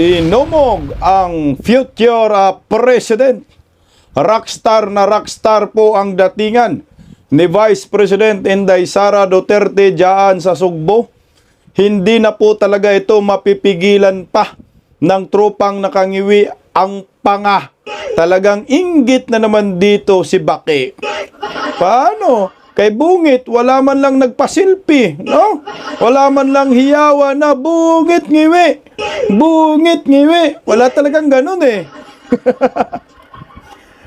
Dinumog ang future president. Rockstar na rockstar po ang datingan ni Vice President Inday Sara Duterte diyan sa Sugbo. Hindi na po talaga ito mapipigilan pa ng tropang nakangiwi ang panga. Talagang inggit na naman dito si Baki. Paano? Kay Bungit, wala man lang nagpasilpi, no? Wala man lang hiyawa na bungit ngiwi. Bungit ngiwi. Wala talagang ganun eh.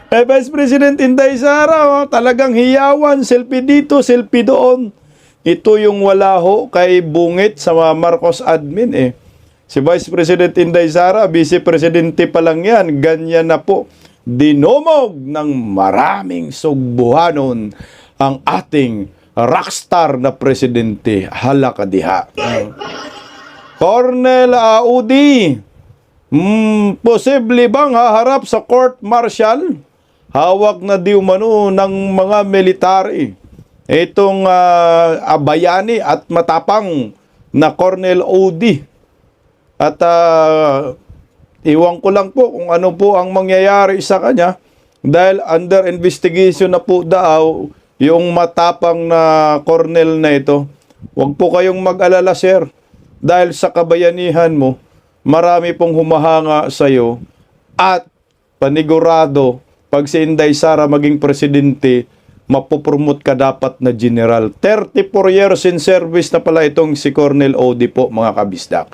Kay Vice President Inday Sara, talagang hiyawan, selfie dito, selfie doon. Ito yung wala ho kay Bungit sa Marcos admin eh. Si Vice President Inday Sara, Vice Presidente pa lang yan, ganyan na po. Dinumog ng maraming Sugbuhanon ang ating rockstar na presidente. Hala ka diha. Cornel Audi, posible bang haharap sa court martial? Hawak na di umano ng mga military. Itong bayani at matapang na Cornel Audi. At iwan ko lang po kung ano po ang mangyayari sa kanya dahil under investigation na po daw yung matapang na Cornel na ito. Huwag po kayong mag-alala, sir. Dahil sa kabayanihan mo, marami pong humahanga sa iyo at panigurado, pag si Inday Sara maging presidente, mapopromote ka dapat na general. 34 years in service na pala itong si Cornel Audi po, mga kabisdak.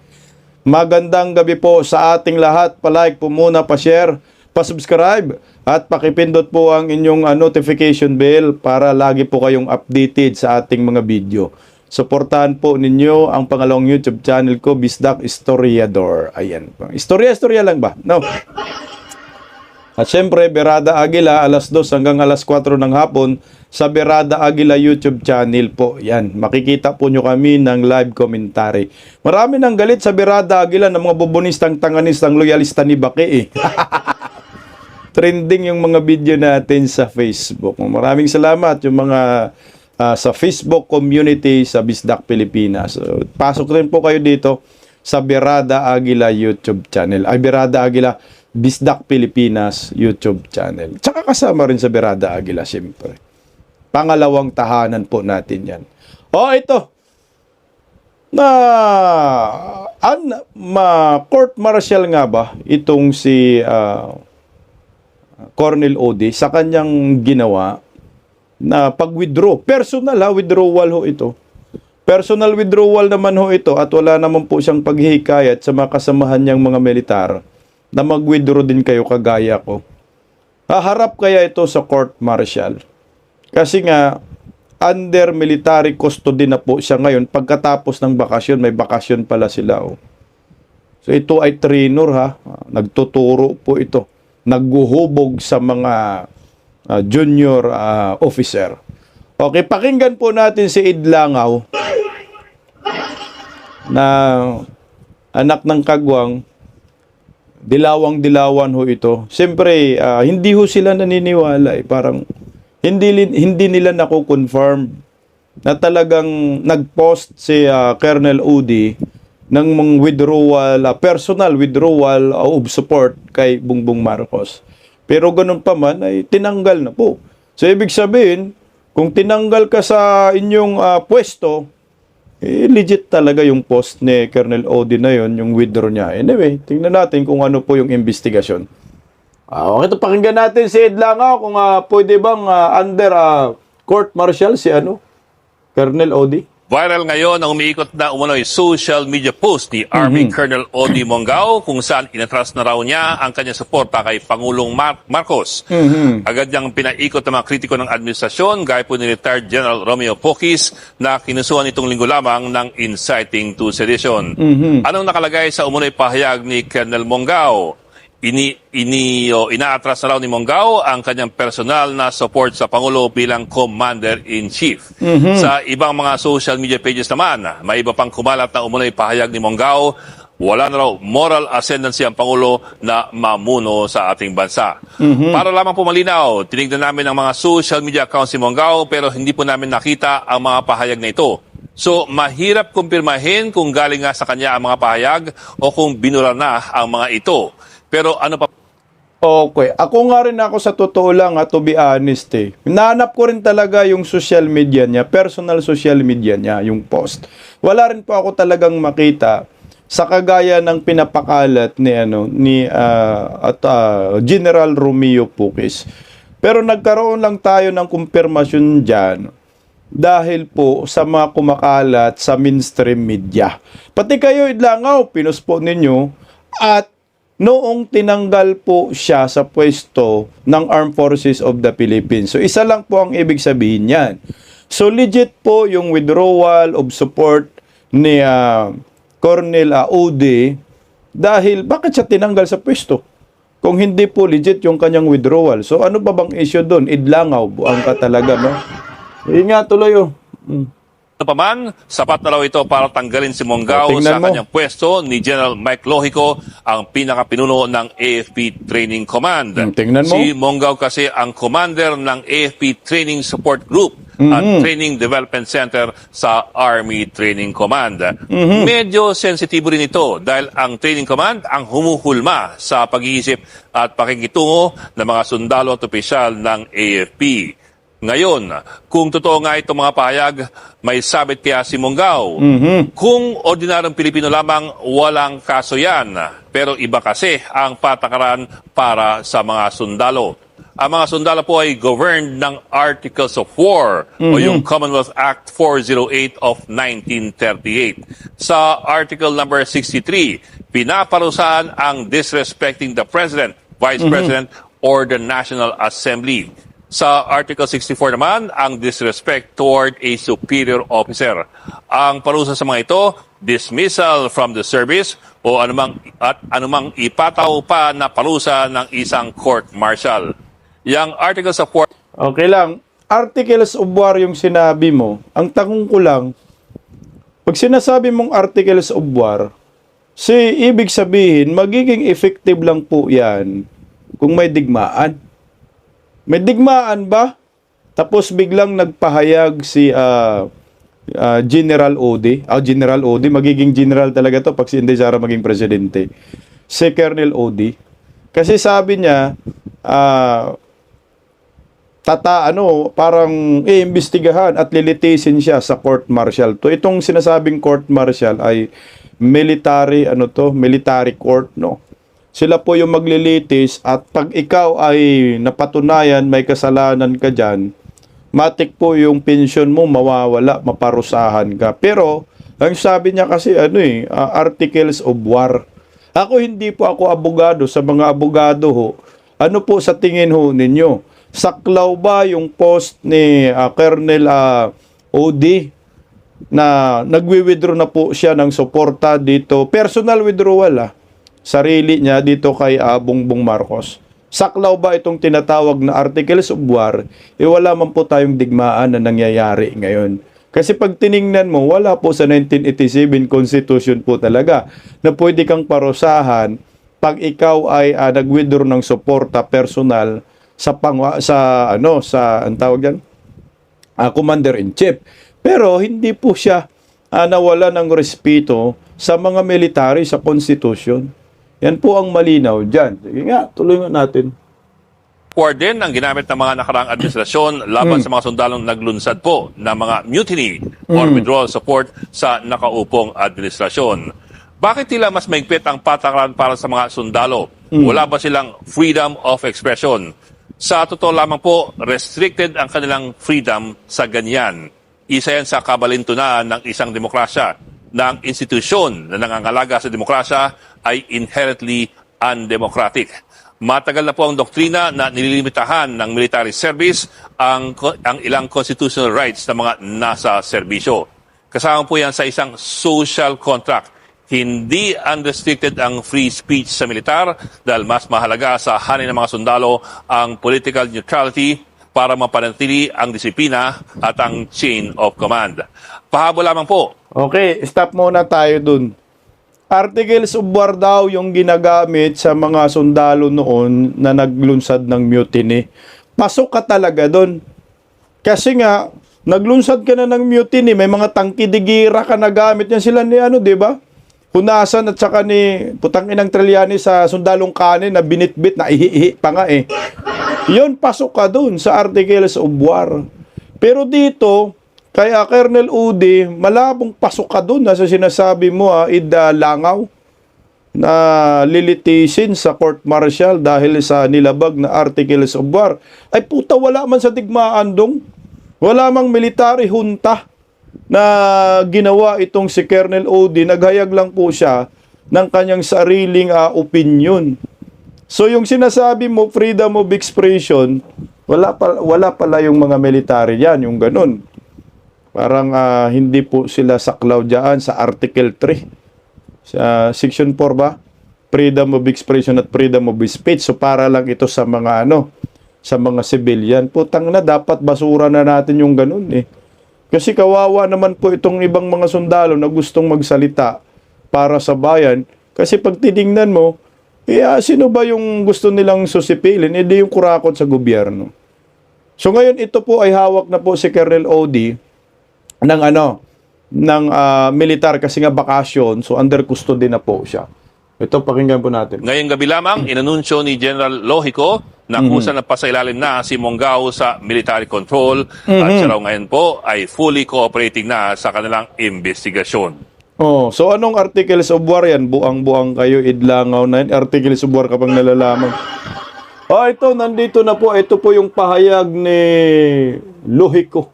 Magandang gabi po sa ating lahat. Palike po muna, pa-share, pa-subscribe, at pakipindot po ang inyong notification bell para lagi po kayong updated sa ating mga video. Suportahan po ninyo ang pangalawang YouTube channel ko, Bisdak Historiador. Ayan. Istorya lang ba? No. At syempre, Berada Aguila, alas 2 hanggang alas 4 ng hapon sa Berada Aguila YouTube channel po. Yan, makikita po nyo kami ng live commentary. Marami nang galit sa Berada Aguila ng mga bubunistang, tanganistang, loyalista ni Baki eh. Trending yung mga video natin sa Facebook. Maraming salamat yung mga sa Facebook community sa Bisdak Pilipinas. So, pasok rin po kayo dito sa Berada Aguila YouTube channel. Ay, Berada Aguila Bisdak Pilipinas YouTube channel. Tsaka kasama rin sa Berada Aguila, siyempre. Pangalawang tahanan po natin yan. Ito. Court martial nga ba itong si Cornel Audi sa kanyang ginawa na pag-withdraw. Personal withdrawal ho ito. Personal withdrawal naman ho ito at wala naman po siyang paghihikayat sa mga kasamahan niyang mga militar na mag-withdraw din kayo kagaya ko. Haharap kaya ito sa court martial? Kasi nga, under military custody na po siya ngayon. Pagkatapos ng bakasyon, may bakasyon pala sila. So ito ay trainer ha. Nagtuturo po ito. Naghuhubog sa mga junior officer. Okay, pakinggan po natin si Idlangaw na anak ng Kagwang. Dilawang-dilawan ho ito. Siyempre, hindi ho sila naniniwala. Parang hindi nila nako-confirm na talagang nag-post si Colonel Audi ng mga withdrawal, personal withdrawal of support kay Bongbong Marcos. Pero ganun pa man ay tinanggal na po. So ibig sabihin, kung tinanggal ka sa inyong pwesto, legit talaga yung post ni Colonel Audi na yon, yung withdraw niya. Anyway, tingnan natin kung ano po yung investigasyon. Okay, ito pakinggan natin si Idlangaw kung pwede bang under court martial si Colonel Audi. Viral ngayon ang umiikot na umano'y social media post ni Army Colonel Audi Mongao kung saan inatras na raw niya ang kanyang suporta kay Pangulong Marcos. Agad niyang pinaikot ng mga kritiko ng administrasyon gaya po ni retired General Romeo Poquis na kinusuhan itong linggo lamang ng inciting to sedition. Anong nakalagay sa umano'y pahayag ni Colonel Mongao? Inaatras na raw ni Mongao ang kanyang personal na support sa Pangulo bilang Commander-in-Chief. Sa ibang mga social media pages naman, may iba pang kumalat na umunoy pahayag ni Mongao, wala na raw moral ascendancy ang Pangulo na mamuno sa ating bansa. Para lamang po malinaw, tinignan namin ang mga social media accounts ni Mongao pero hindi po namin nakita ang mga pahayag na ito. So, mahirap kumpirmahin kung galing nga sa kanya ang mga pahayag o kung binura na ang mga ito. Pero ano pa Okay. Ako nga rin ako sa totoo lang, to be honest Hinahanap ko rin talaga yung social media niya, personal social media niya, yung post. Wala rin po ako talagang makita sa kagaya ng pinapakalat ni General Romeo Puquis. Pero nagkaroon lang tayo ng kumpirmasyon diyan dahil po sa mga kumakalat sa mainstream media. Pati kayo Idlangaw, pinost po ninyo at noong tinanggal po siya sa pwesto ng Armed Forces of the Philippines. So isa lang po ang ibig sabihin niyan. So legit po yung withdrawal of support ni Colonel Ode dahil bakit siya tinanggal sa pwesto? Kung hindi po legit yung kanyang withdrawal. So ano ba bang issue doon? Idlangaw, buang ka talaga, no? Yun nga tuloy, pa man, sapat na raw ito para tanggalin si Monggao Tingnan sa mo. kanyang pwesto ni General Mike Lohico, ang pinakapinuno ng AFP Training Command. Tingnan mo. Si Monggao kasi ang commander ng AFP Training Support Group at Training Development Center sa Army Training Command. Medyo sensitibo rin ito dahil ang Training Command ang humuhulma sa pag-iisip at pakikitungo ng mga sundalo at opisyal ng AFP. Ngayon, kung totoo nga itong mga pahayag, may sabit kaya si Monggao. Kung ordinaryong Pilipino lamang, walang kaso yan. Pero iba kasi ang patakaran para sa mga sundalo. Ang mga sundalo po ay governed ng Articles of War o yung Commonwealth Act 408 of 1938. Sa Article number 63, pinaparusahan ang disrespecting the President, Vice President, or the National Assembly. Sa Article 64 naman, ang disrespect toward a superior officer. Ang parusa sa mga ito, dismissal from the service o anumang ipataw pa na parusa ng isang court-martial. Yang Articles of War Okay lang. Articles of War yung sinabi mo. Ang tanong ko lang, pag sinasabi mong Articles of War, ibig sabihin, magiging effective lang po yan kung may digmaan. May digmaan ba? Tapos biglang nagpahayag si General Ode. General Ode, magiging general talaga to pag hindi siya maging presidente. Si Colonel Ode. Kasi sabi niya, parang iimbestigahan at lilitisin siya sa court martial. To itong sinasabing court martial ay military court, no? Sila po yung maglilitis at pag ikaw ay napatunayan may kasalanan ka dyan, matik po yung pensyon mo mawawala, maparusahan ka. Pero, ang sabi niya kasi Articles of War. Hindi po ako abogado. Sa mga abogado ho, ano po sa tingin ho ninyo? Saklaw ba yung post ni Colonel Ode na nagwi-withdraw na po siya ng suporta dito? Personal withdrawal sarili niya dito kay Bongbong Marcos. Saklaw ba itong tinatawag na Articles of War? Wala man po tayong digmaan na nangyayari ngayon. Kasi pag tiningnan mo, wala po sa 1987 Constitution po talaga na pwede kang parusahan pag ikaw ay nag-withdraw ng suporta personal sa ang tawag diyan, Commander-in-Chief. Pero hindi po siya nawala ng respeto sa mga military sa Constitution. Yan po ang malinaw dyan. Sige nga, tuloy nga natin. War din ang ginamit ng mga nakaraang administrasyon laban sa mga sundalong naglunsad po ng mga mutiny or withdrawal support sa nakaupong administrasyon. Bakit tila mas maigpit ang patakaran para sa mga sundalo? Wala ba silang freedom of expression? Sa totoo lamang po, restricted ang kanilang freedom sa ganyan. Isa yan sa kabalintunaan ng isang demokrasya, ng institusyon na nangangalaga sa demokrasya ay inherently undemocratic. Matagal na po ang doktrina na nililimitahan ng military service ang ilang constitutional rights ng mga nasa serbisyo. Kasama po yan sa isang social contract. Hindi unrestricted ang free speech sa militar dahil mas mahalaga sa hanay ng mga sundalo ang political neutrality para mapanatili ang disiplina at ang chain of command. Pahabol lamang po. Okay, stop muna tayo dun. Articles of War daw yung ginagamit sa mga sundalo noon na naglunsad ng mutiny. Pasok ka talaga dun. Kasi nga, Naglunsad ka na ng mutiny, may mga tangki-digira ka na gamit niya sila ni ano, di ba? Hunasan at saka ni putang inang Trillanes sa sundalong kanin na binitbit na ihi pa nga eh. Yun, pasok ka dun sa Articles of War. Pero dito, kaya Colonel Udi, malabong pasok ka dun sa sinasabi mo, langaw na lilitisin sa court martial dahil sa nilabag na Articles of War. Ay puta, wala man sa digmaan dong. Wala mang military junta na ginawa itong si Colonel Odi. Naghayag lang po siya ng kanyang sariling opinion. So yung sinasabi mo, freedom of expression, wala pala yung mga military yan, yung ganun. Parang hindi po sila saklaw dyan sa Article 3. Sa Section 4 ba? Freedom of expression at freedom of speech. So para lang ito sa mga sa mga civilian. Putang na, dapat basura na natin yung ganun eh. Kasi kawawa naman po itong ibang mga sundalo na gustong magsalita para sa bayan. Kasi pag tinignan mo, sino ba yung gusto nilang susipilin? Hindi yung kurakot sa gobyerno. So ngayon ito po ay hawak na po si Colonel Odi ng militar kasi nga bakasyon. So under custody na po siya. Ito, pakinggan po natin. Ngayong gabi lamang, inanunsyo ni General Lohico na kusa na pasailalim na si Monggao sa military control at siya raw ngayon po ay fully cooperating na sa kanilang investigasyon. So anong Articles of War yan? Buang-buang kayo, idlangaw na yan. Articles of War kapag nalalaman. Ito, nandito na po. Ito po yung pahayag ni Lohico.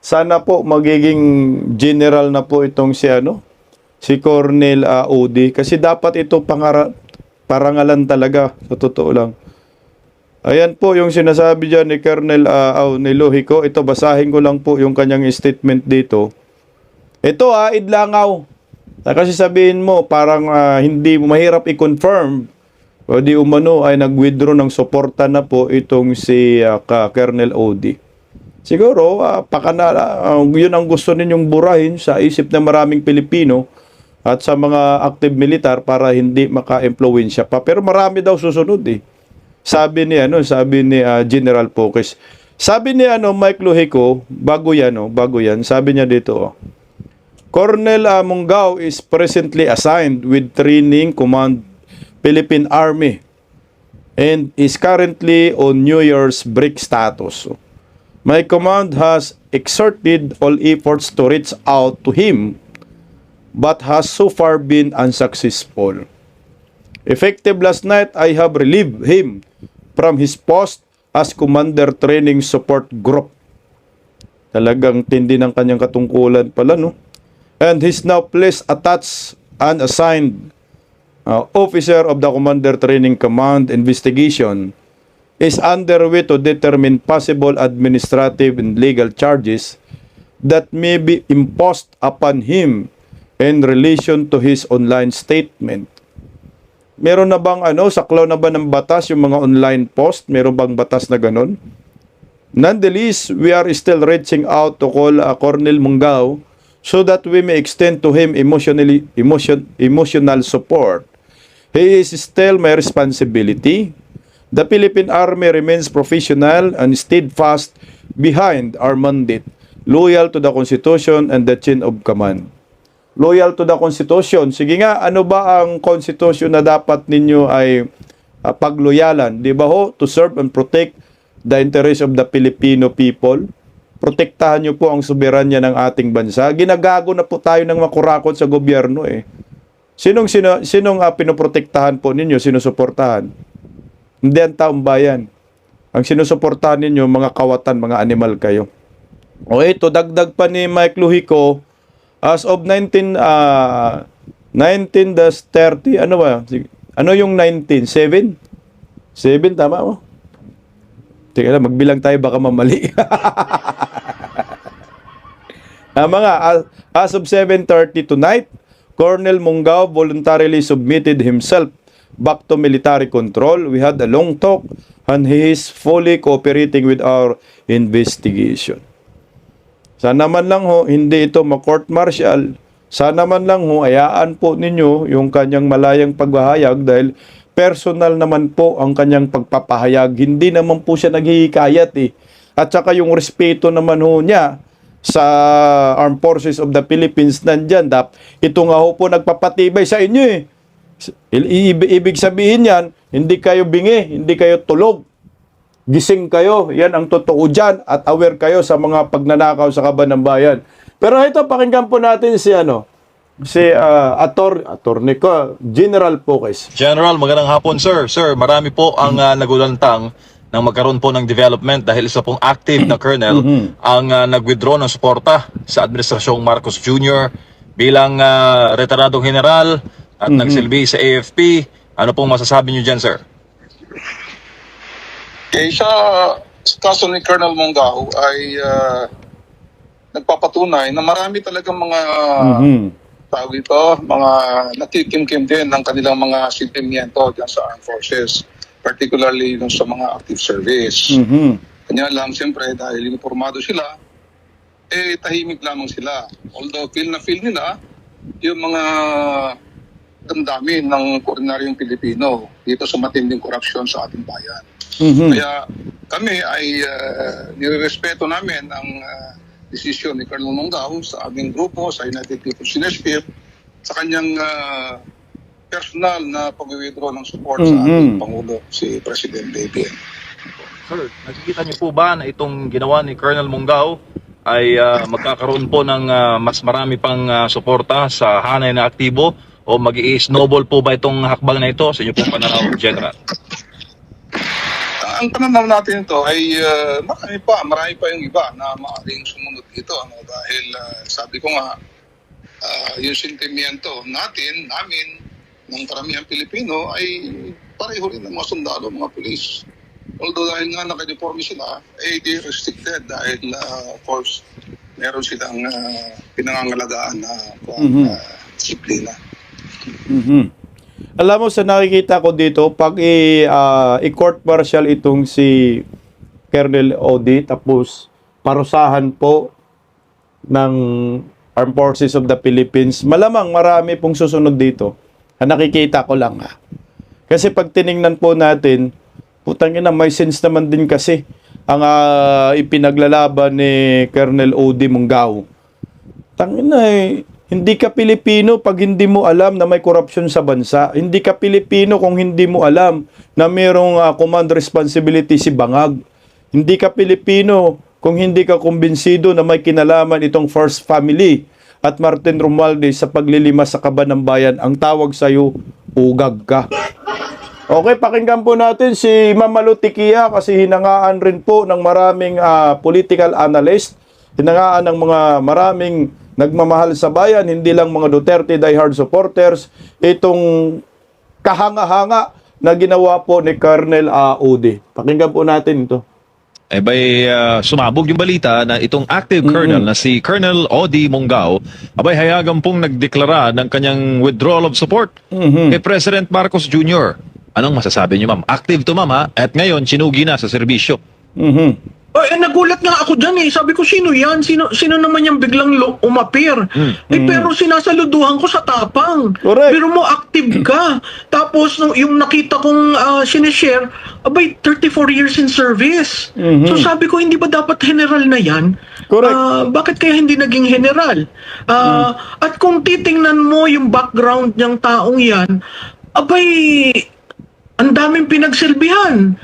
Sana po magiging general na po itong si Colonel Odi. Kasi dapat ito parangalan talaga. Sa totoo lang. Ayan po yung sinasabi dyan ni Colonel ni Lohico. Ito, basahin ko lang po yung kanyang statement dito. Ito idlangaw. Kasi sabihin mo, parang hindi mahirap i-confirm. O di umano ay nag-withdraw ng suporta na po itong si Colonel Odi. Siguro, yun ang gusto ninyong burahin sa isip ng maraming Pilipino at sa mga active militar para hindi maka-impluwensya pa. Pero marami daw susunod eh. Sabi ni General Pocas. Sabi ni Mike Lohico, bago yan, sabi niya dito, Colonel Monggao is presently assigned with Training Command Philippine Army and is currently on New Year's break status. My command has exerted all efforts to reach out to him but has so far been unsuccessful. Effective last night, I have relieved him from his post as Commander Training Support Group. Talagang tindi ng kanyang katungkulan pala, no? And he's now placed attached and assigned officer of the Commander Training Command investigation is underway to determine possible administrative and legal charges that may be imposed upon him in relation to his online statement. Meron na bang saklaw na ba ng batas yung mga online post? Meron bang batas na ganun? Nonetheless, we are still reaching out to call Colonel Monggao so that we may extend to him emotional support. He is still my responsibility. The Philippine Army remains professional and steadfast behind our mandate, loyal to the Constitution and the chain of command. Loyal to the Constitution. Sige nga, ano ba ang Constitution na dapat ninyo ay pagloyalan? Di ba ho? To serve and protect the interest of the Filipino people. Protektahan nyo po ang soberanya ng ating bansa. Ginagago na po tayo ng makurakot sa gobyerno eh. Sinong pinoprotektahan po ninyo, sinusuportahan? Hindi ang taong bayan. Ang sinusuportahan ninyo, mga kawatan, mga animal kayo. O ito, dagdag pa ni Mike Lohico, as of 19-30, ano ba? Ano yung 19? 7? 7, tama mo? Tingnan lang, magbilang tayo, baka mamali. As of 7:30 tonight, Colonel Monggao voluntarily submitted himself back to military control. We had a long talk and he is fully cooperating with our investigation. Sana man lang ho, hindi ito ma-court martial. Sana man lang ho, ayaan po ninyo yung kanyang malayang paghahayag dahil personal naman po ang kanyang pagpapahayag. Hindi naman po siya naghihikayat eh. at saka yung respeto naman ho niya sa Armed Forces of the Philippines nandyan. Ito nga ho po nagpapatibay sa inyo eh. Ibig sabihin yan, hindi kayo bingi, hindi kayo tulog. Gising kayo, yan ang totoo dyan at aware kayo sa mga pagnanakaw sa kaban ng bayan. Pero ito, pakinggan po natin si Attorney ko, General Poques. General, magandang hapon, sir. Sir, marami po ang nagulantang nang magkaroon po ng development dahil isa pong active na colonel ang nag-withdraw ng suporta sa Administrasyong Marcos Jr. bilang retiradong general at nagsilbi sa AFP. Ano pong masasabi niyo dyan, sir? Okay, sa kaso ni Colonel Mongao ay nagpapatunay na marami talagang mga tawag ito, mga nakikimkim din ng kanilang mga sentimiento dyan sa armed forces, particularly dun sa mga active service. Kanya lang, siyempre, dahil informado sila, tahimik lamang sila. Although feel nila yung mga damdamin ng ordinaryong Pilipino dito sa matinding korupsyon sa ating bayan. Kaya kami ay nirerespeto namin ang desisyon ni Colonel Mongao sa aming grupo, sa United People's Initiative, sa kanyang personal na pag-withdraw ng support sa ating Pangulo, si President BBM. Sir, nakikita niyo po ba na itong ginawa ni Colonel Mongao ay magkakaroon po ng mas marami pang suporta sa hanay na aktibo o mag-i-snowball po ba itong hakbang na ito sa inyo pong pananaw, General? Ang pananaw natin ito ay marami pa yung iba na maaaring sumunod dito. Dahil sabi ko nga, yung sentimiento namin, ng karamihang Pilipino ay pareho rin ng mga sundalo, mga pulis. Although dahil nga naka-uniforme sila, they restricted dahil of course, meron silang pinangangalagaan na disiplina. Alam mo, sa nakikita ko dito, pag i-court martial itong si Colonel Odi, tapos parusahan po ng Armed Forces of the Philippines, malamang marami pong susunod dito. Nakikita ko lang ha. Kasi pag tiningnan po natin, putang ina, may sense naman din kasi ang ipinaglalaban ni Colonel Odi Mongao. Tangina hindi ka Pilipino pag hindi mo alam na may korupsyon sa bansa. Hindi ka Pilipino kung hindi mo alam na mayroong command responsibility si Bangag. Hindi ka Pilipino kung hindi ka kumbinsido na may kinalaman itong First Family at Martin Romualdez sa paglilima sa kaban ng bayan. Ang tawag sa'yo, ugag ka. Okay, pakinggan po natin si Ma'am Malu Tikia kasi hinangaan rin po ng maraming political analyst, hinangaan ng mga maraming nagmamahal sa bayan, hindi lang mga Duterte diehard supporters, itong kahanga-hanga na ginawa po ni Colonel Odi. Pakinggan po natin ito. Sumabog yung balita na itong active colonel na si Colonel Odi Mongao, hayagan pong nagdeklara ng kanyang withdrawal of support kay President Marcos Jr. Anong masasabi niyo, ma'am? Active to, ma'am, ha? At ngayon, sinugi na sa serbisyo. Nagulat nga ako dyan eh. Sabi ko, sino yan? Sino naman yung biglang umapir? Pero sinasaluduhan ko sa tapang. Correct. Pero mo, active ka. Tapos, yung nakita kong sinishare, 34 years in service. So sabi ko, hindi ba dapat general na yan? Correct. Bakit kaya hindi naging general? At kung titingnan mo yung background ng taong yan, ang daming pinagsilbihan.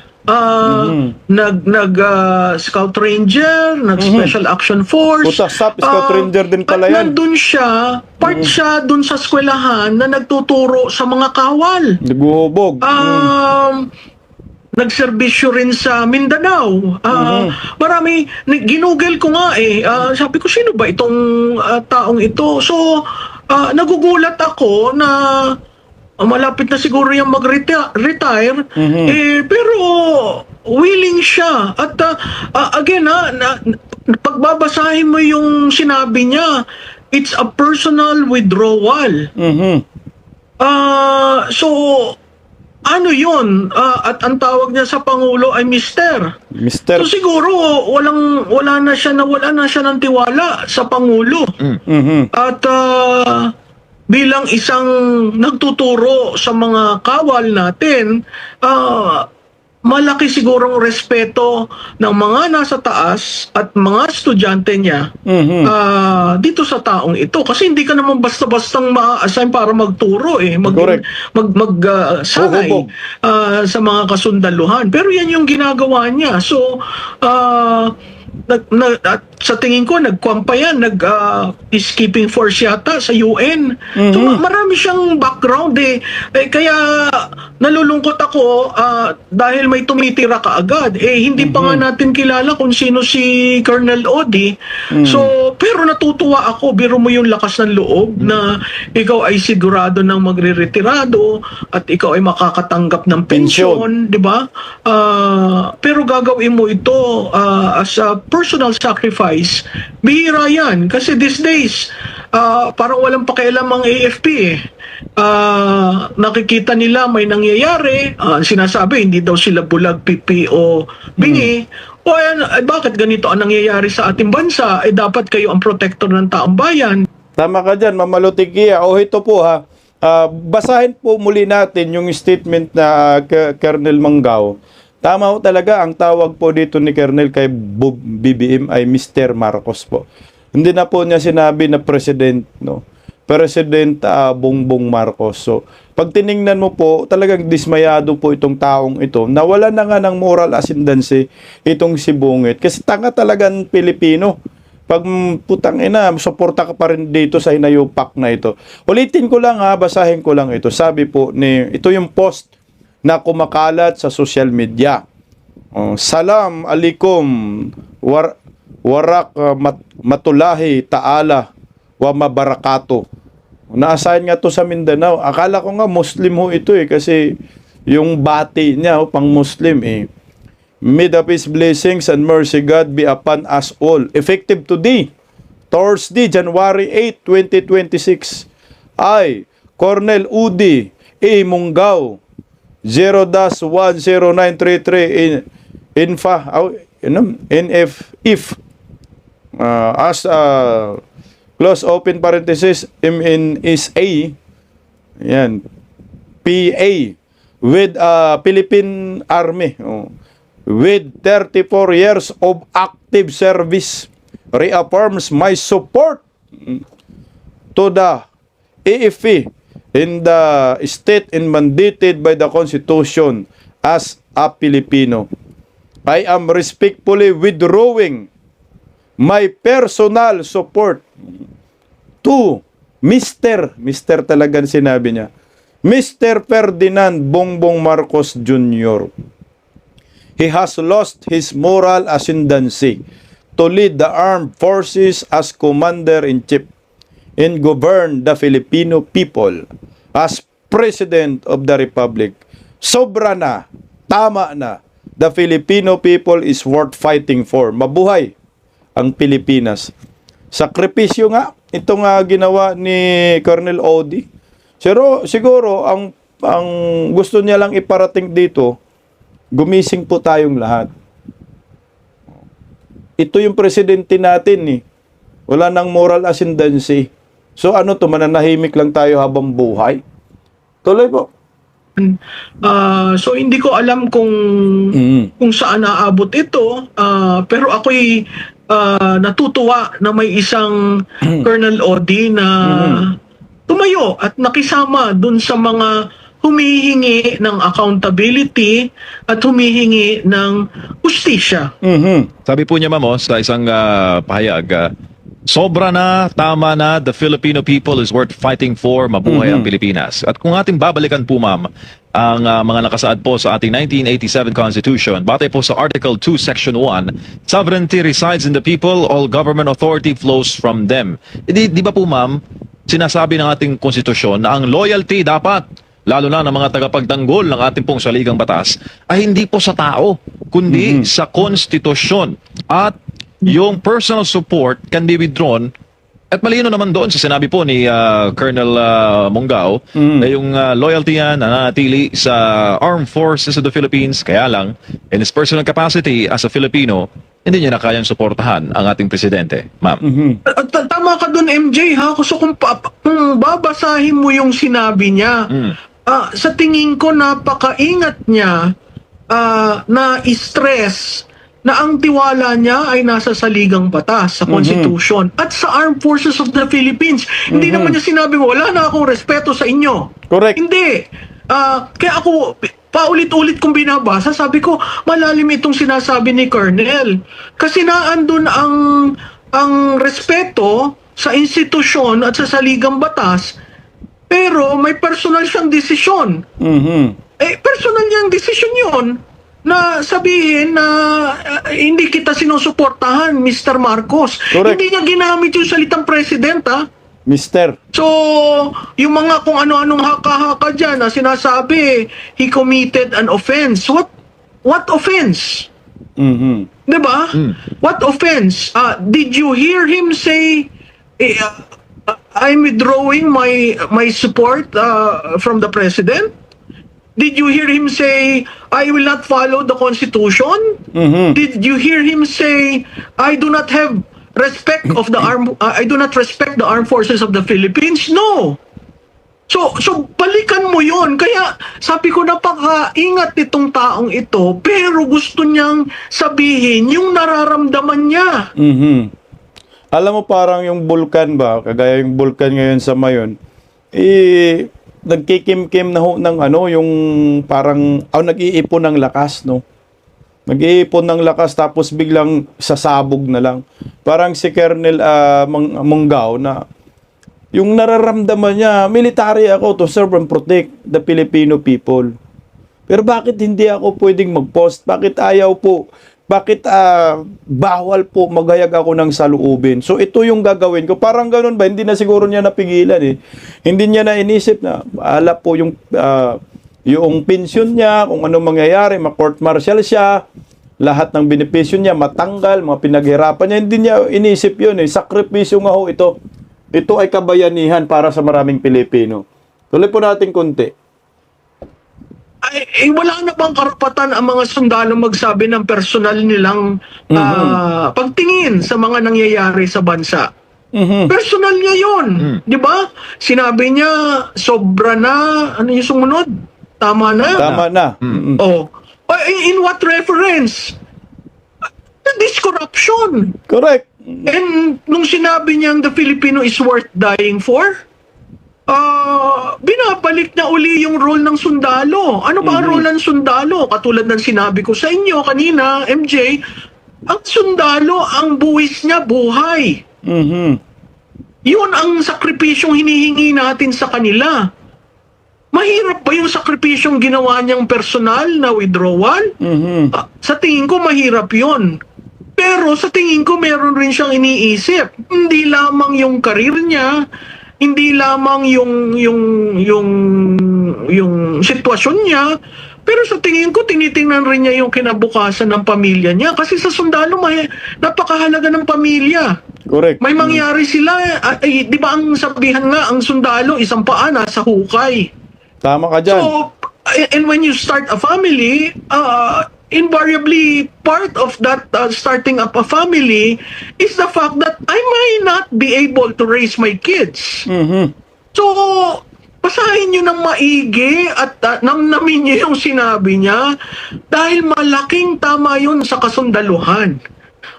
Scout Ranger, Special Action Force. Puta, Scout Ranger din pala yan. At nandun siya, part siya dun sa eskwelahan na nagtuturo sa mga kawal. Naguhubog. Nagserbisyo rin sa Mindanao. Marami, ginugel ko nga eh. Sabi ko, sino ba itong taong ito? So, nagugulat ako na malapit na siguro yung mag-retire, pero willing siya. At again, pagbabasahin mo yung sinabi niya, it's a personal withdrawal. So, ano yun? At ang tawag niya sa Pangulo ay Mister. So siguro, wala na siya ng tiwala sa Pangulo. At bilang isang nagtuturo sa mga kawal natin, malaki sigurong respeto ng mga nasa taas at mga estudyante niya dito sa taong ito, kasi hindi ka naman basta-bastang ma-assign para magturo Correct. sanay Huhubog. sa mga kasundaluhan, pero yan yung ginagawa niya. So at sa tingin ko nagkwam pa yan, peacekeeping force yata sa UN. So marami siyang background kaya nalulungkot ako dahil may tumitira kaagad. Hindi pa nga natin kilala kung sino si Colonel Odi. So pero natutuwa ako, biro mo yung lakas ng loob na ikaw ay sigurado ng magre-retirado at ikaw ay makakatanggap ng pensyon, di ba? Pero gagawin mo ito as a personal sacrifice. Bihira yan. Kasi these days, parang walang pakialam ang AFP nakikita nila may nangyayari, sinasabi hindi daw sila bulag, pipi o bingi. O bakit ganito ang nangyayari sa ating bansa? Dapat kayo ang protector ng taong bayan. Tama ka dyan, Mamalutikia. O ito po ha, basahin po muli natin yung statement na Colonel Manggao. Tama ho talaga, ang tawag po dito ni Colonel kay BBM ay Mr. Marcos po. Hindi na po niya sinabi na President, no? President Bongbong Marcos. So, pag tiningnan mo po, talagang dismayado po itong taong ito. Nawala na nga ng moral ascendancy itong si Bungit. Kasi tanga talagang Pilipino. Pag putang ina, suporta ka pa rin dito sa hinayupak na ito. Ulitin ko lang basahin ko lang ito. Sabi po ito yung post na kumakalat sa social media. Salam alaikum warak matulahi ta'ala wa mabarakato. Na-assign nga to sa Mindanao. Akala ko nga Muslim ho ito kasi yung bati niya pang Muslim May the peace, blessings, and mercy God be upon us all. Effective today, Thursday, January 8, 2026. I, Colonel Udi A. Munggao, 0-10933 if as close open parenthesis MNSA yan PA with Philippine Army with 34 years of active service reaffirms my support to the AFP in the state and mandated by the Constitution as a Filipino. I am respectfully withdrawing my personal support to Mr. talagang sinabi niya, Mr. Ferdinand Bongbong Marcos Jr. He has lost his moral ascendancy to lead the armed forces as commander-in-chief and govern the Filipino people as President of the Republic. Sobra na, tama na. The Filipino people is worth fighting for. Mabuhay ang Pilipinas. Sakripisyo nga, ito nga ginawa ni Colonel Odi. Pero siguro, ang gusto niya lang iparating dito, gumising po tayong lahat. Ito yung presidente natin Wala nang moral ascendancy. So ano to, mananahimik lang tayo habang buhay? Tuloy po. So hindi ko alam kung saan naabot ito, pero ako'y natutuwa na may isang Colonel Odi na tumayo at nakisama dun sa mga humihingi ng accountability at humihingi ng hustisya. Sabi po niya, ma'am, sa isang pahayag, sobra na, tama na, the Filipino people is worth fighting for, mabuhay ang Pilipinas. At kung ating babalikan po, ma'am, ang mga nakasaad po sa ating 1987 Constitution, batay po sa Article 2, Section 1, sovereignty resides in the people, all government authority flows from them. Di ba po, ma'am, sinasabi ng ating konstitusyon na ang loyalty dapat, lalo na ng mga tagapagtanggol ng ating pong saligang batas, ay hindi po sa tao, kundi sa konstitusyon. At yung personal support can be withdrawn. At malino naman doon sa sinabi po ni Colonel Munggao na yung loyalty yan nanatili sa Armed Forces of the Philippines. Kaya lang, in his personal capacity as a Filipino, hindi niya na kayang suportahan ang ating presidente. Ma'am. Tama ka doon, MJ, ha? So kung babasahin mo yung sinabi niya, sa tingin ko napakaingat niya na stress na ang tiwala niya ay nasa saligang batas sa Constitution at sa Armed Forces of the Philippines. Hindi naman niya sinabing wala na akong respeto sa inyo. Correct. Hindi. Kaya ako, paulit-ulit kong binabasa, sabi ko, malalim itong sinasabi ni Colonel. Kasi naandun ang respeto sa institusyon at sa saligang batas, pero may personal siyang desisyon. Personal niyang desisyon yun na sabihin na hindi kita sinusuportahan, Mr. Marcos. Correct. Hindi niya ginamit yung salitang president, ha? Mister. So, yung mga kung ano-anong haka-haka dyan na sinasabi, he committed an offense. What offense? Diba? What offense? Did you hear him say, I'm withdrawing my support from the president? Did you hear him say, I will not follow the Constitution? Did you hear him say, I do not have respect of the I do not respect the armed forces of the Philippines? No. So balikan mo 'yon. Kaya sabi ko, napaka-ingat nitong taong ito, pero gusto niyang sabihin yung nararamdaman niya. Alam mo, parang yung bulkan ba, kagaya yung bulkan ngayon sa Mayon, nagkikim-kim na ho ng yung parang, nag-iipon ng lakas, no? Nag-iipon ng lakas tapos biglang sasabog na lang. Parang si Colonel Monggao na yung nararamdaman niya, military ako to serve and protect the Filipino people. Pero bakit hindi ako pwedeng mag-post? Bakit ayaw po? Bakit bawal po maghayag ako ng saloobin? So ito yung gagawin ko. Parang ganun ba? Hindi na siguro niya napigilan eh. Hindi niya na inisip na ala po yung pensyon niya, kung anong mangyayari, ma-court martial siya, lahat ng benepisyo niya matanggal, mga pinaghirapan niya, hindi niya inisip yun eh. Sakripisyo nga ho ito. Ito ay kabayanihan para sa maraming Pilipino. Tuloy po natin konti. Wala na bang karapatan ang mga sundalo magsabi ng personal nilang pagtingin sa mga nangyayari sa bansa? Personal niya yun. Di ba? Sinabi niya, sobra na, ano yung sumunod? Tama na. Tama na. Oh. In what reference? This corruption. Correct. And nung sinabi niyang the Filipino is worth dying for, binabalik na uli yung role ng sundalo. Ano ba ang role ng sundalo? Katulad ng sinabi ko sa inyo kanina, MJ, ang sundalo, ang buwis niya, buhay. Yun ang sakripisyong hinihingi natin sa kanila. Mahirap ba yung sakripisyong ginawa niyang personal na withdrawal? Sa tingin ko, mahirap yun. Pero sa tingin ko, meron rin siyang iniisip. Hindi lamang yung karir niya, hindi lamang yung sitwasyon niya, pero sa tingin ko, tinitingnan rin niya yung kinabukasan ng pamilya niya. Kasi sa sundalo, napakahalaga ng pamilya. Correct. May mangyari sila, di ba ang sabihan nga, ang sundalo, isang paa nasa hukay. Tama ka dyan. So, and when you start a family, invariably, part of that starting up a family is the fact that I might not be able to raise my kids. So, basahin nyo ng maigi at namnamin nyo yung sinabi niya dahil malaking tama yun sa kasundaluhan.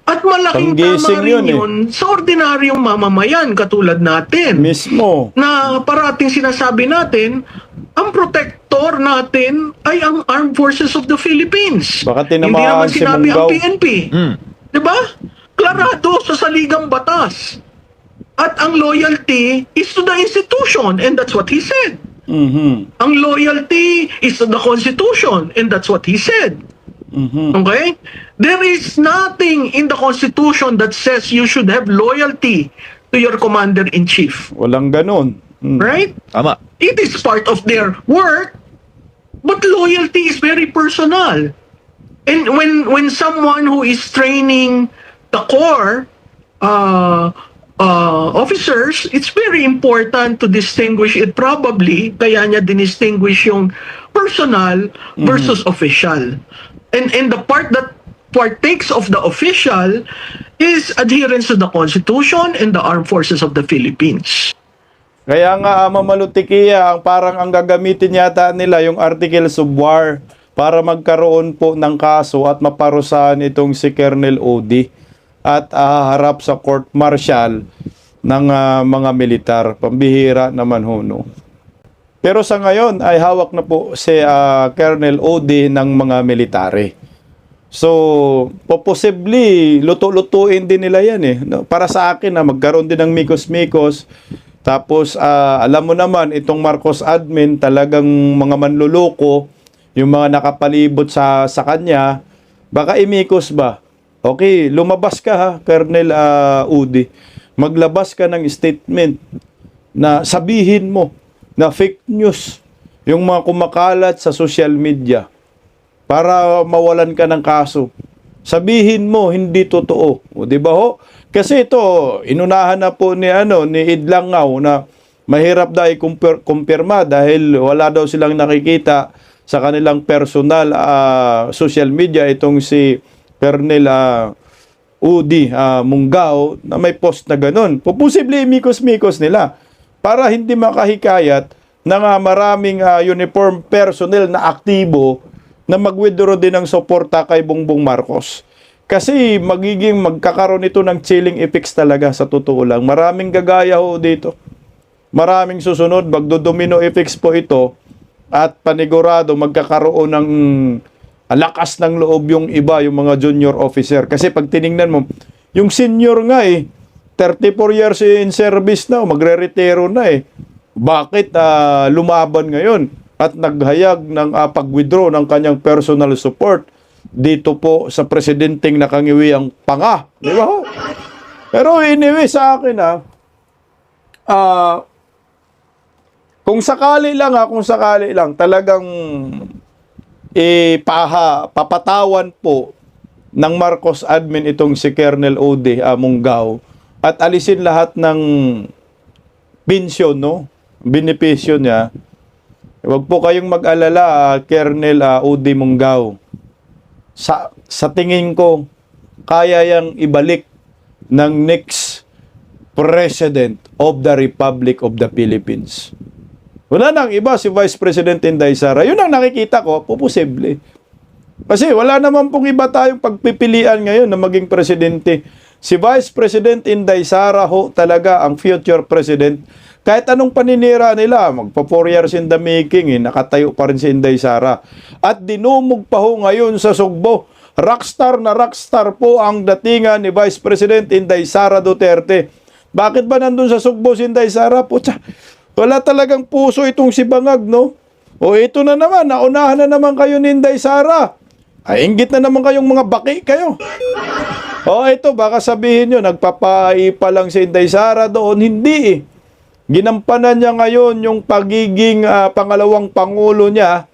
At malaking tama rin yun sa ordinaryong mamamayan katulad natin. Mismo. Na parating sinasabi natin, ang protector natin ay ang Armed Forces of the Philippines. Baka Hindi tinamaan naman si sinabi ang Monggao. PNP. Diba? Klarado sa saligang batas. At ang loyalty is to the institution, and that's what he said. Ang loyalty is to the Constitution, and that's what he said. Okay? There is nothing in the Constitution that says you should have loyalty to your commander-in-chief. Walang ganun. Right? Tama. It is part of their work, but loyalty is very personal. And when someone who is training the core officers, it's very important to distinguish it probably, kaya niya dinistinguish yung personal versus official. And the part that partakes of the official is adherence to the Constitution and the Armed Forces of the Philippines. Kaya nga, Mama Lutikia, parang ang gagamitin yata nila yung articles of war para magkaroon po ng kaso at maparusahan itong si Colonel Odi at haharap sa court martial ng mga militar. Pambihira naman ho, no? Pero sa ngayon ay hawak na po si Colonel Odi ng mga military. So, possibly, luto-lutuin din nila yan eh. No? Para sa akin na magkaroon din ng mikos-mikos. Tapos, alam mo naman, itong Marcos admin, talagang mga manluloko, yung mga nakapalibot sa kanya, baka imikos ba? Okay, lumabas ka ha, Colonel Udi. Maglabas ka ng statement na sabihin mo na fake news yung mga kumakalat sa social media para mawalan ka ng kaso. Sabihin mo hindi totoo. O di ba ho? Kasi ito inunahan na po ni Idlangaw na mahirap daw i-kumpirma dahil wala daw silang nakikita sa kanilang personal social media itong si Colonel Udi Munggao na may post na ganun. Posible mikos-mikos nila para hindi makahikayat ng maraming uniform personnel na aktibo na mag-withdraw din ng suporta kay Bongbong Marcos. Kasi magkakaroon ito ng chilling effects talaga sa totoo lang. Maraming gagaya ho dito. Maraming susunod, magdo-domino effects po ito at panigurado magkakaroon ng lakas ng loob yung iba, yung mga junior officer. Kasi pag tiningnan mo, yung senior nga 34 years in service na, magre-retiro na Bakit lumaban ngayon at naghayag ng pag-withdraw ng kanyang personal support dito po sa presidenteng nakangiwi ang panga, di ba? Pero anyway sa akin kung sakali lang talagang papatawan po ng Marcos admin itong si Colonel Odi Munggao at alisin lahat ng pensyon, no? Benepisyo niya. Huwag po kayong mag-alala, Colonel Odi Munggao. Sa tingin ko, kaya yang ibalik ng next President of the Republic of the Philippines. Wala nang iba si Vice President Inday Sara. Yun ang nakikita ko, posible. Kasi wala naman pong iba tayong pagpipilian ngayon na maging presidente. Si Vice President Inday Sara ho talaga ang future president. Kahit anong paninira nila, magpa 4 years in the making, nakatayo pa rin si Inday Sara. At dinumog pa ho ngayon sa Sugbo. Rockstar na rockstar po ang datingan ni Vice President Inday Sara Duterte. Bakit ba nandun sa Sugbo si Inday Sara? Putya, wala talagang puso itong si Bangag, no? O ito na naman, naunahan na naman kayo ni Inday Sara. Ay, inggit na naman kayong mga baki kayo. O ito, baka sabihin nyo, nagpapaipa lang si Inday Sara doon. Hindi Ginampanan niya ngayon yung pagiging pangalawang pangulo niya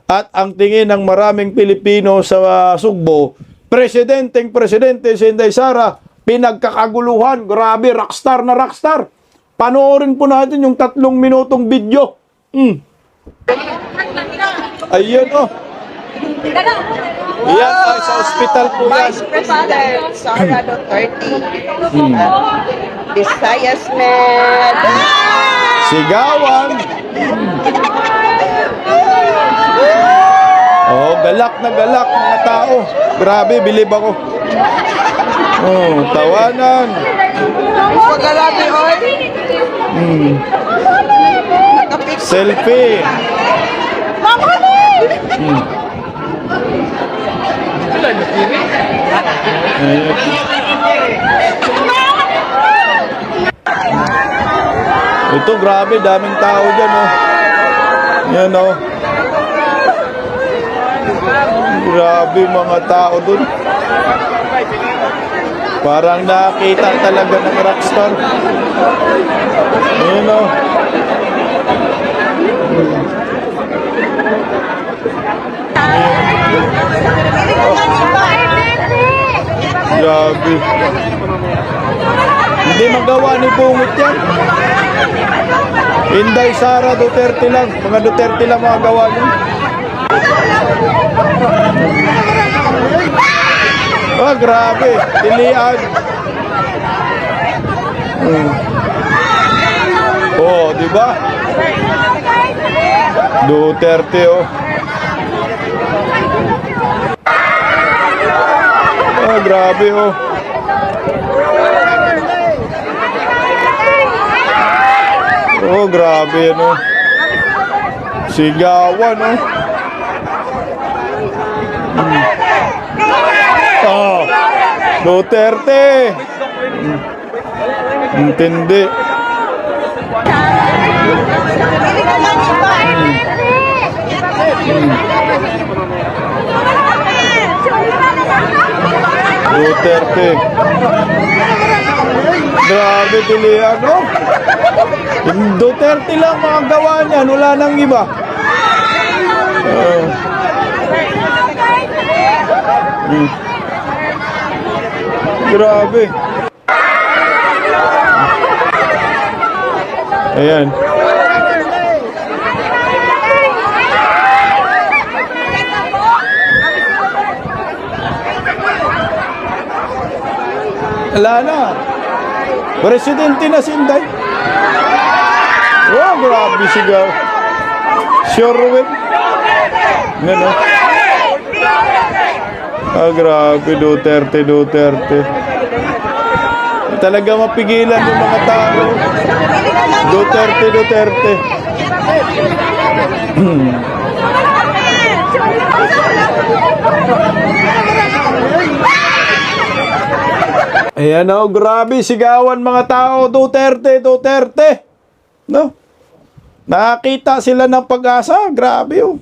at ang tingin ng maraming Pilipino sa Sugbo, presidente si Inday Sara, pinagkakaguluhan. Grabe, rockstar na rockstar. Panoorin po natin yung 3 minutong video. Ayun Yan ay sa ospital po yan. Vice President Sara Duterte. Visayas Med. Sigawan. Galak na galak mga tao. Grabe, bilib ako. Tawanan. Pagarabi, oy. Selfie. Ito, grabe, daming tao dyan, Yan, Grabe mga tao dun. Parang nakita talaga ng rockstar. Yan, Grabe. Hindi magawa ni Bungit yan. Inday Sara Duterte lang. Mga Duterte lang magawa niya. Grabe. Tilian. Di ba? Duterte, Oh, grabe oh. Oh, grabe no. Sigawan oh. Oh, Duterte. Intindi. Duterte. Grabe pilihan, no? Yung Duterte lang mga gawa niyan, wala nang iba. Grabe. Ayan. Wala na. Presidente na si Inday. Oh, grabe sigaw. Sure whip. Ano? Ah, grabe, Duterte. Talaga mapigilan yung mga tao. Duterte. Ayan o, grabe, sigawan mga tao, Duterte. No? Nakakita sila ng pag-asa, grabe o.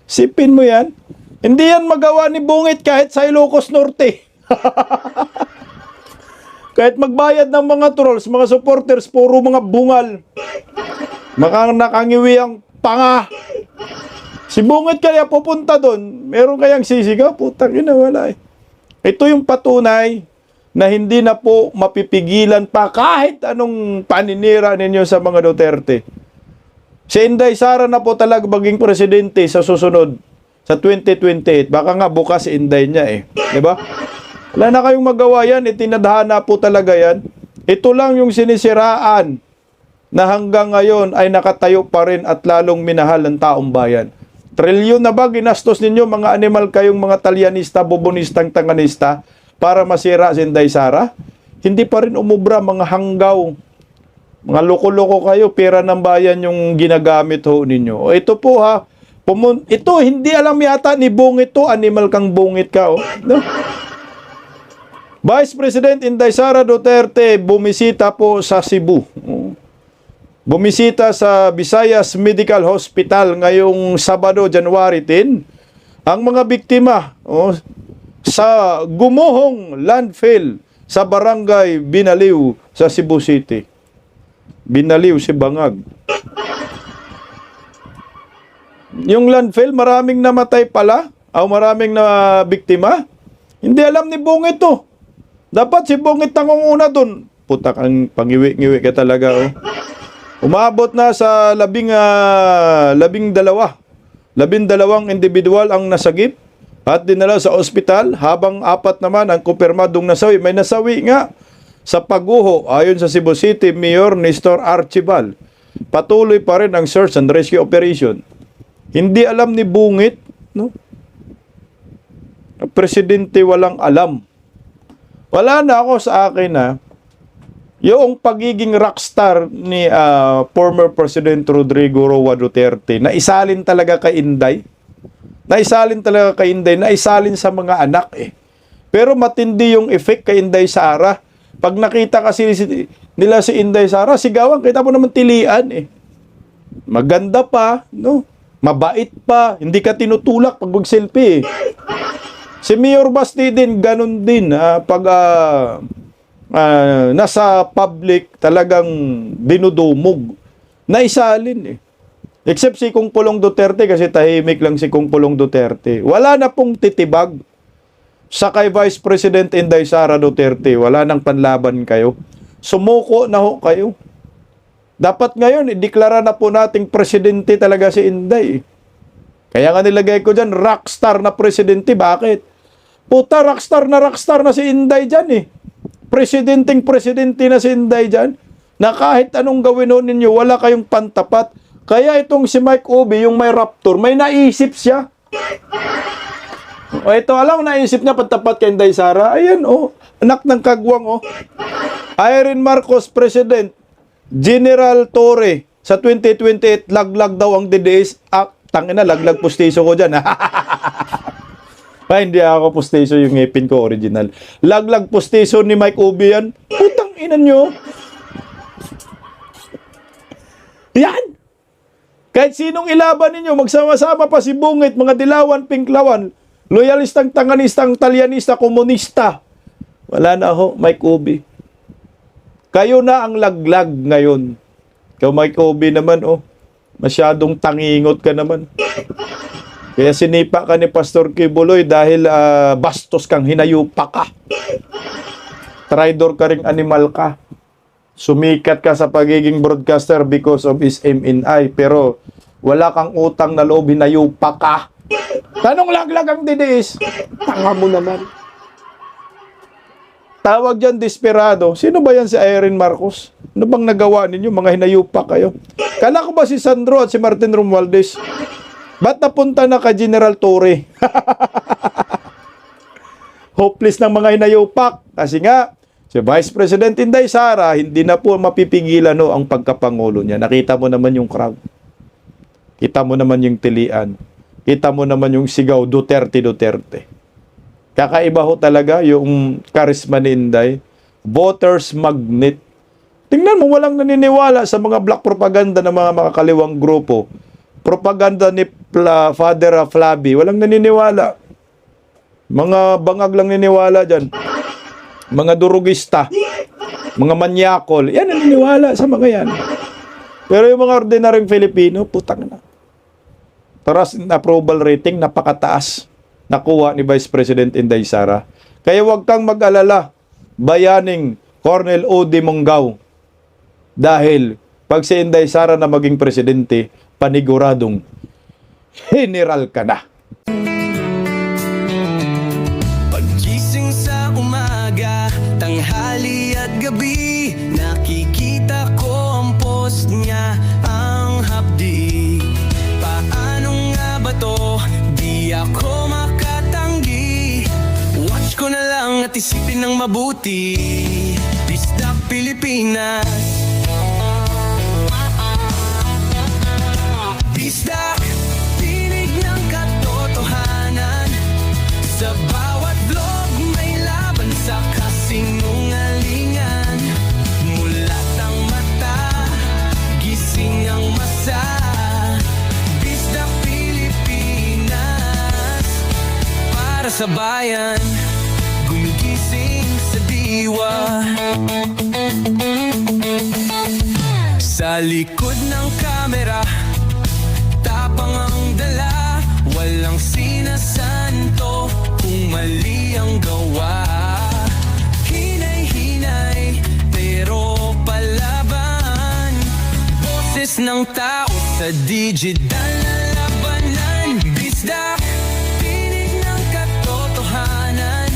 Sipin mo yan. Hindi yan magawa ni Bungit kahit sa Ilocos Norte. Kahit magbayad ng mga trolls, mga supporters, puro mga bungal. Nakangiwi ang panga. Si Bungit kaya pupunta doon, meron kayang sisigaw, putang ina, wala eh. Ito yung patunay na hindi na po mapipigilan pa kahit anong paninira ninyo sa mga Duterte. Si Inday Sara na po talaga maging presidente sa susunod, sa 2028. Baka nga bukas si Inday niya eh. Diba? Wala na kayong magawa yan, itinadhana po talaga yan. Ito lang yung sinisiraan na hanggang ngayon ay nakatayo pa rin at lalong minahal ng taong bayan. Trilyon na ba ginastos ninyo mga animal kayong mga talyanista, bubonistang tanganista para masira si Inday Sara? Hindi pa rin umubra, mga hanggaw. Mga loko-loko kayo, pera ng bayan yung ginagamit ho ninyo. O ito po ha, ito hindi alam yata ni Bungit to, animal kang Bungit ka. Oh. No? Vice President Inday Sara Duterte bumisita po sa Cebu. Bumisita sa Visayas Medical Hospital ngayong Sabado, January 10. Ang mga biktima sa gumuhong landfill sa barangay Binaliw sa Cebu City. Binaliw si Bangag. Yung landfill, maraming namatay pala o maraming na biktima. Hindi alam ni Bungit to. Dapat si Bungit nangunguna dun. Putak ang pangiwi-ngiwi ka talaga. Oh. Umabot na sa 12 individual ang nasagip at dinala sa ospital, habang 4 naman ang kumpirmadong nasawi. May nasawi nga sa pagguho ayon sa Cebu City Mayor Nestor Archibald. Patuloy pa rin ang search and rescue operation. Hindi alam ni Bungit, no? Ang presidente walang alam. Wala na ako sa akin na yung pagiging rockstar ni former President Rodrigo Roa Duterte, na isalin talaga kay Inday. Naisalin sa mga anak eh. Pero matindi yung effect kay Inday Sara. Pag nakita kasi nila si Inday Sara, sigawan, kita mo naman tilian eh. Maganda pa, no? Mabait pa, hindi ka tinutulak pag mag-selfie eh. Si Mayor Basti din, ganun din. Pag nasa public, talagang dinudumog. Naisalin eh. Except si Kung Pulong Duterte, kasi tahimik lang si Kung Pulong Duterte. Wala na pong titibag sa kay Vice President Inday Sara Duterte. Wala nang panlaban kayo. Sumuko na ho kayo. Dapat ngayon, ideklara na po nating presidente talaga si Inday. Kaya nga nilagay ko dyan, rockstar na presidente. Bakit? Puta, rockstar na si Inday dyan eh. Presidente na si Inday dyan. Na kahit anong gawin ho ninyo, wala kayong pantapat. Kaya itong si Mike Obi, yung may Raptor, may naisip siya. O ito, alam, naisip niya patapat kay Inday Sara. Ayan, oh. Anak ng kagwang, oh. Irene Marcos, President. General Torre, sa 2028, laglag daw ang DDS. Ah, tangina, laglag pustiso ko dyan. Hindi ako pustiso, yung ngipin ko original. Laglag pustiso ni Mike Ubi yan. Putang ina nyo. Yan. Kahit sinong ilaban ninyo, magsama-sama pa si Bungit, mga dilawan, pinklawan, loyalistang, tanganistang, talyanista, komunista. Wala na ho, Mike Ubi. Kayo na ang laglag ngayon. Ikaw, Mike Ubi naman, oh. Masyadong tangingot ka naman. Kaya sinipa ka ni Pastor Kibuloy dahil bastos kang hinayupa ka. Traidor ka ring animal ka. Sumikat ka sa pagiging broadcaster because of his MNI. Pero wala kang utang na loob, hinayupa ka. Tanong laglag ang DDS. Tanga mo naman. Tawag dyan, desperado. Sino ba yan si Irene Marcos? Ano bang nagawa ninyo? Mga hinayupa kayo. Kala ko ba si Sandro at si Martin Romualdez? Ba't napunta na ka General Torre? Hopeless ng mga hinayupak. Kasi nga, si Vice President Inday Sara, hindi na po mapipigilan no, ang pagkapangulo niya. Nakita mo naman yung crowd. Kita mo naman yung tilian. Kita mo naman yung sigaw, Duterte, Duterte. Kakaiba ho talaga yung charisma ni Inday. Voters magnet. Tingnan mo, walang naniniwala sa mga black propaganda ng mga makakaliwang grupo. Propaganda ni Father Flavi, walang naniniwala. Mga bangag lang naniniwala dyan. Mga durugista, mga manyakol, yan naniniwala sa mga yan. Pero yung mga ordinaryong Filipino, putang na. Trust and approval rating, napakataas. Nakuha ni Vice President Inday Sara. Kaya huwag kang mag-alala, bayaning Colonel O.D. Monggao. Dahil pag si Inday Sara na maging presidente, paniguradong general ka na. Paggising sa umaga, tanghali at gabi, nakikita ko ang post niya, ang hapdi. Paano nga ba to? Di ako makatanggi. Watch ko na lang at isipin ng mabuti. Bisdak Pilipinas. Bisdak, tinig ng katotohanan. Sa bawat vlog may laban sa kasinungalingan. Mulat ang mata, gising ang masa. Bisdak Pilipinas, para sa bayan, gumigising sa diwa. Sa likod ng kamera, tapang ang dala, walang sinasanto kung mali ang gawa. Hinay-hinay, pero palaban. Boses ng tao sa digital na labanan. Bisdak, tinig ng katotohanan.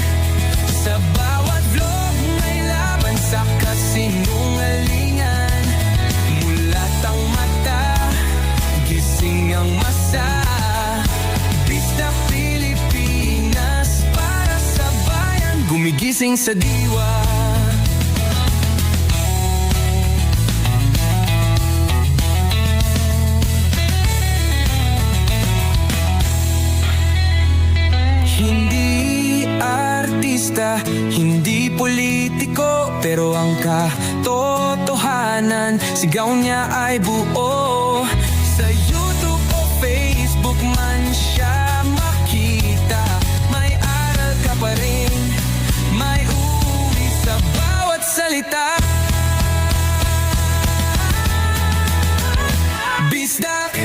Sa bawat vlog may laban sa kasinungalingan. Mulat ang mata, gising ang masa. Bisdak Pilipinas, para sa bayan, gumigising sa diwa. Hindi artista, hindi politiko, pero ang katotohanan, sigaw niya ay buo. Sa YouTube o Facebook man siya makita, may aral ka pa rin, may uwi sa bawat salita. Bisdak,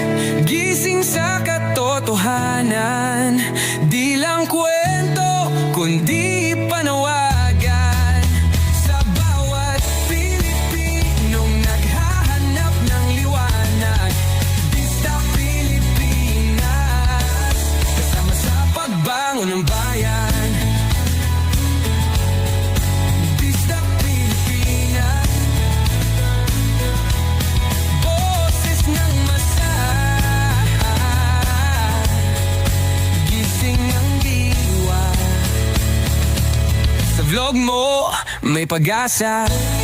gising sa katotohanan, di lang kwento, kundi panawagan. Sa bawat Pilipinong naghahanap ng liwanag. Bisdak Pilipinas, kasama sa pagbangon ng bayan. Bisdak Pilipinas. may pag-asa.